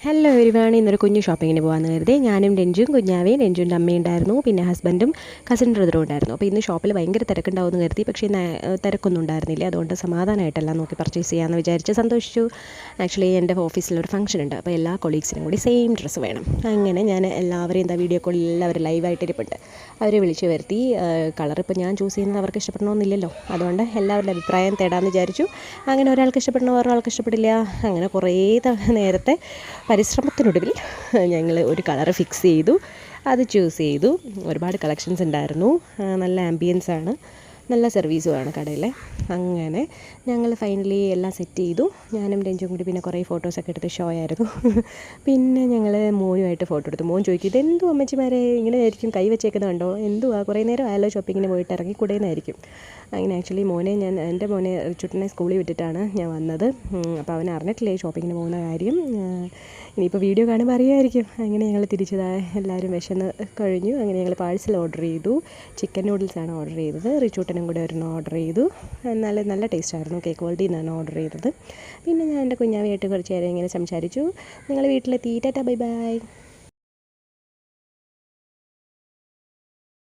Hello everyone, ഇന്നൊരു കുഞ്ഞു ഷോപ്പിങ്ങിന് പോകാമെന്ന് കരുതി ഞാനും രഞ്ജും കുഞ്ഞാവേയും രഞ്ജുവിൻ്റെ അമ്മയുണ്ടായിരുന്നു, പിന്നെ ഹസ്ബൻഡും കസിൻ ബ്രദറും ഉണ്ടായിരുന്നു. അപ്പോൾ ഇന്ന് ഷോപ്പിൽ ഭയങ്കര തിരക്കുണ്ടാവുമെന്ന് കരുതി, പക്ഷേ തിരക്കൊന്നും ഉണ്ടായിരുന്നില്ല. അതുകൊണ്ട് സമാധാനമായിട്ടെല്ലാം നോക്കി പർച്ചേസ് ചെയ്യാമെന്ന് വിചാരിച്ച് സന്തോഷിച്ചു. ആക്ച്വലി എൻ്റെ ഓഫീസിലൊരു ഫംഗ്ഷൻ ഉണ്ട്, അപ്പോൾ എല്ലാ കൊളീഗ്സിനും കൂടി സെയിം ഡ്രസ്സ് വേണം. അങ്ങനെ ഞാൻ എല്ലാവരെയും വീഡിയോ കോളിൽ എല്ലാവരും ലൈവായിട്ട് ഇരിപ്പുണ്ട്. അവരെ വിളിച്ചു വരുത്തി. കളർ ഇപ്പോൾ ഞാൻ ചൂസ് ചെയ്യുന്നത് അവർക്ക് ഇഷ്ടപ്പെടണമെന്നില്ലല്ലോ, അതുകൊണ്ട് എല്ലാവരുടെ അഭിപ്രായം തേടാമെന്ന് വിചാരിച്ചു. അങ്ങനെ ഒരാൾക്ക് ഇഷ്ടപ്പെടണം, ഒരാൾക്ക് ഇഷ്ടപ്പെടില്ല. അങ്ങനെ കുറേ നേരത്തെ പരിശ്രമത്തിനൊടുവിൽ ഞങ്ങൾ ഒരു കളറ് ഫിക്സ് ചെയ്തു, അത് ചൂസ് ചെയ്തു. ഒരുപാട് കളക്ഷൻസ് ഉണ്ടായിരുന്നു. നല്ല ആംബിയൻസാണ്, നല്ല സർവീസുമാണ് കടയിലെ. അങ്ങനെ ഞങ്ങൾ ഫൈനലി എല്ലാം സെറ്റ് ചെയ്തു. ഞാനും രഞ്ജും കൂടി പിന്നെ കുറേ ഫോട്ടോസൊക്കെ എടുത്ത് ഷോ ആയിരുന്നു. പിന്നെ ഞങ്ങൾ മോനുമായിട്ട് ഫോട്ടോ എടുത്തു. മോൻ ചോദിക്കും, ഇതെന്തു അമ്മച്ചിമാരെ ഇങ്ങനെ ആയിരിക്കും കൈ വെച്ചേക്കുന്നത് കണ്ടോ, എന്തുവാ കുറേ നേരം ആയാലോ ഷോപ്പിങ്ങിന് പോയിട്ട് ഇറങ്ങി കൂടെയെന്നായിരിക്കും. അങ്ങനെ ആക്ച്വലി എൻ്റെ മോനെ ചുട്ടനെ സ്കൂളിൽ വിട്ടിട്ടാണ് ഞാൻ വന്നത്. അപ്പോൾ അവൻ അറിഞ്ഞിട്ടില്ലേ ഷോപ്പിങ്ങിന് പോകുന്ന കാര്യം. ഇനിയിപ്പോൾ വീഡിയോ കാണുമ്പോൾ അറിയുമായിരിക്കും. അങ്ങനെ ഞങ്ങൾ തിരിച്ചതായി എല്ലാവരും വിശന്ന് കഴിഞ്ഞു. അങ്ങനെ ഞങ്ങൾ പാഴ്സൽ ഓർഡർ ചെയ്തു. ചിക്കൻ നൂഡിൽസാണ് ഓർഡർ ചെയ്തത്. റിച്ചൂട്ടനും കൂടെ ഒരെണ്ണം ഓർഡർ ചെയ്തു. നല്ല ടേസ്റ്റായിരുന്നു. കേക്ക് വേൾഡിൽ നിന്നാണ് ഓർഡർ ചെയ്തത്. പിന്നെ ഞാൻ എൻ്റെ കുഞ്ഞാവിയായിട്ട് കുറച്ച് നേരം ഇങ്ങനെ സംസാരിച്ചു. നിങ്ങൾ വീട്ടിലെത്തി. Tata bye bye.